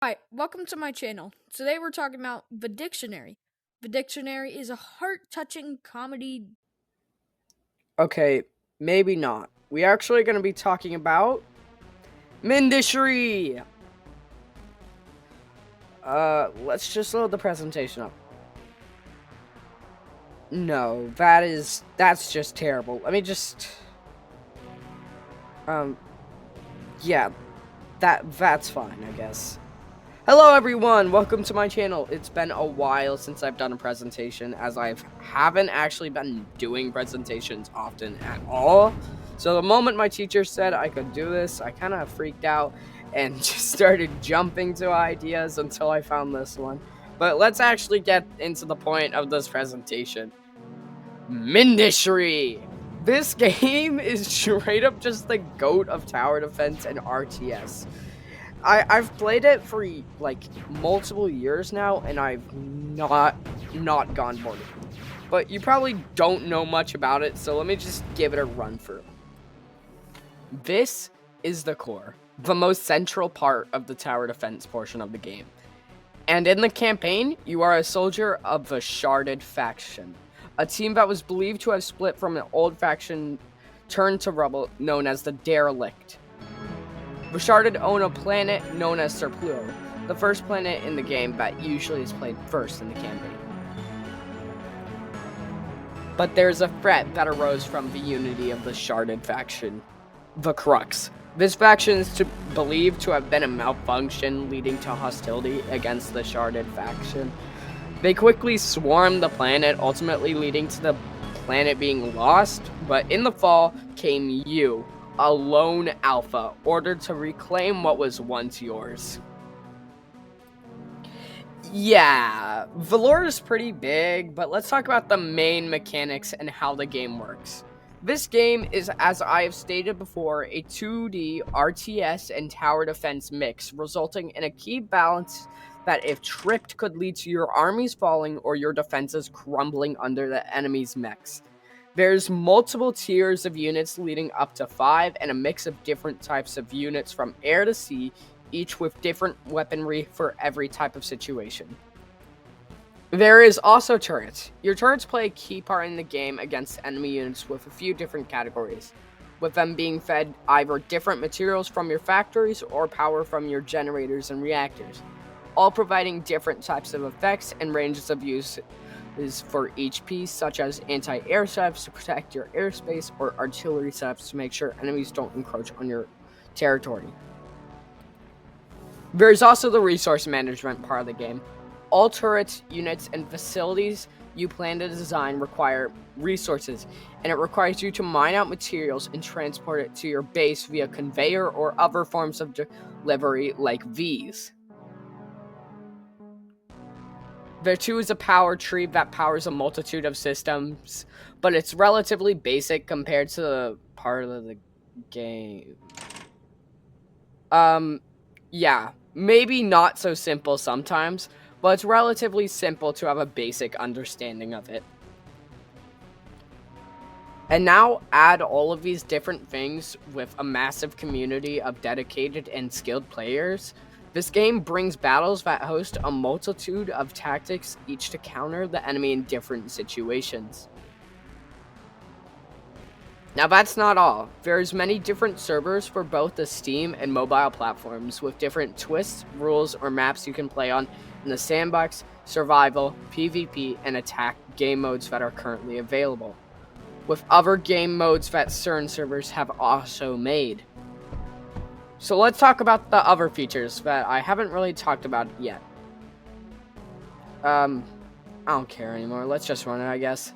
Hi, welcome to my channel. Today we're talking about The Dictionary. The Dictionary is a heart-touching comedy. Okay, maybe not. We are actually going to be talking about Mindustry. Let's just load the presentation up. No, that's just terrible. Let me just um yeah, that's fine, I guess. Hello everyone, welcome to my channel. It's been a while since I've done a presentation, as I haven't actually been doing presentations often at all. So the moment my teacher said I could do this, I kind of freaked out and just started jumping to ideas until I found this one. But let's actually get into the point of this presentation. Mindustry! This game is straight up just the GOAT of tower defense and RTS. I've played it for like multiple years now, and I've not gone bored of it. But you probably don't know much about it, so let me just give it a run through. This is the core, the most central part of the tower defense portion of the game. And in the campaign, you are a soldier of the Sharded faction, a team that was believed to have split from an old faction turned to rubble known as the Derelict. The Sharded own a planet known as Serpulo, the first planet in the game that usually is played first in the campaign. But there's a threat that arose from the unity of the Sharded faction, the Crux. This faction is believed to have been a malfunction leading to hostility against the Sharded faction. They quickly swarmed the planet, ultimately leading to the planet being lost, but in the fall came you, a lone alpha, ordered to reclaim what was once yours. Yeah, Valor is pretty big, but let's talk about the main mechanics and how the game works. This game is, as I have stated before, a 2D RTS and tower defense mix, resulting in a key balance that, if tripped, could lead to your armies falling or your defenses crumbling under the enemy's mechs. There's multiple tiers of units leading up to 5, and a mix of different types of units from air to sea, each with different weaponry for every type of situation. There is also turrets. Your turrets play a key part in the game against enemy units with a few different categories, with them being fed either different materials from your factories or power from your generators and reactors, all providing different types of effects and ranges of use for each piece, such as anti-air setups to protect your airspace or artillery setups to make sure enemies don't encroach on your territory. There's also the resource management part of the game. All turrets, units, and facilities you plan to design require resources, and it requires you to mine out materials and transport it to your base via conveyor or other forms of delivery like these. There too is a power tree that powers a multitude of systems, but it's relatively basic compared to the part of the game. Yeah, maybe not so simple sometimes, but it's relatively simple to have a basic understanding of it. And now add all of these different things with a massive community of dedicated and skilled players. This game brings battles that host a multitude of tactics, each to counter the enemy in different situations. Now that's not all. There's many different servers for both the Steam and mobile platforms, with different twists, rules, or maps you can play on in the sandbox, survival, PvP, and attack game modes that are currently available, with other game modes that certain servers have also made. So let's talk about the other features that I haven't really talked about yet. I don't care anymore. Let's just run it, I guess.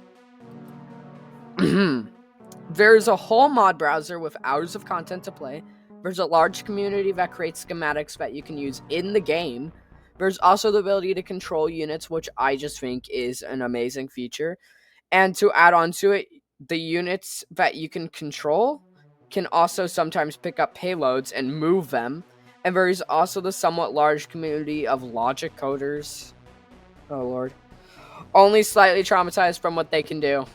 There's a whole mod browser with hours of content to play. There's a large community that creates schematics that you can use in the game. There's also the ability to control units, which I just think is an amazing feature. And to add on to it, the units that you can control can also sometimes pick up payloads and move them. And there is also the somewhat large community of logic coders. Oh lord. Only slightly traumatized from what they can do.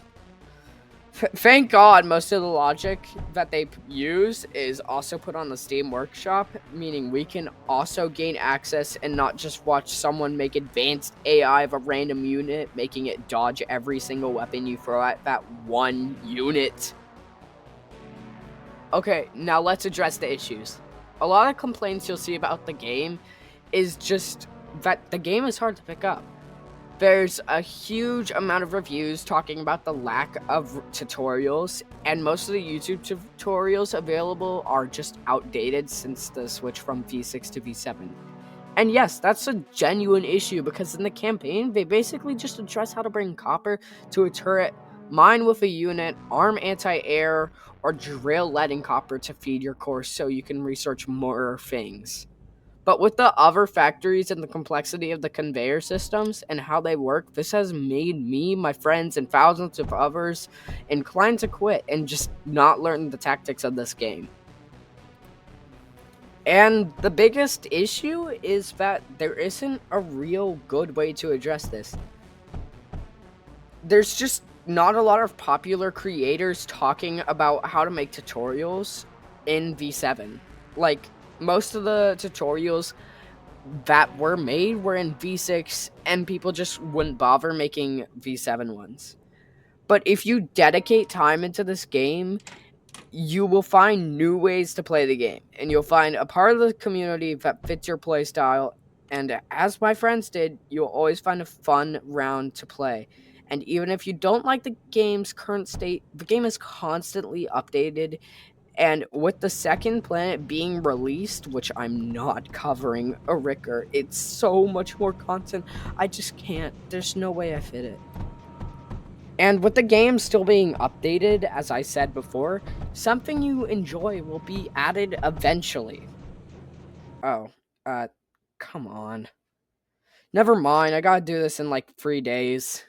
Thank God most of the logic that they use is also put on the Steam Workshop, meaning we can also gain access and not just watch someone make advanced AI of a random unit, making it dodge every single weapon you throw at that one unit. Okay, now let's address the issues. A lot of complaints you'll see about the game is just that the game is hard to pick up. There's a huge amount of reviews talking about the lack of tutorials, and most of the YouTube tutorials available are just outdated since the switch from V6 to V7. And yes, that's a genuine issue because in the campaign, they basically just address how to bring copper to a turret, mine with a unit, arm anti-air, or drill lead and copper to feed your core so you can research more things. But with the other factories and the complexity of the conveyor systems and how they work, this has made me, my friends, and thousands of others inclined to quit and just not learn the tactics of this game. And the biggest issue is that there isn't a real good way to address this. There's just not a lot of popular creators talking about how to make tutorials in V7. Like, most of the tutorials that were made were in V6, and people just wouldn't bother making V7 ones. But if you dedicate time into this game, you will find new ways to play the game, and you'll find a part of the community that fits your playstyle, and as my friends did, you'll always find a fun round to play. And even if you don't like the game's current state, the game is constantly updated. And with the second planet being released, which I'm not covering, Erekir, it's so much more content. I just can't. There's no way I fit it. And with the game still being updated, as I said before, something you enjoy will be added eventually. Oh, come on. Never mind, I gotta do this in like 3 days.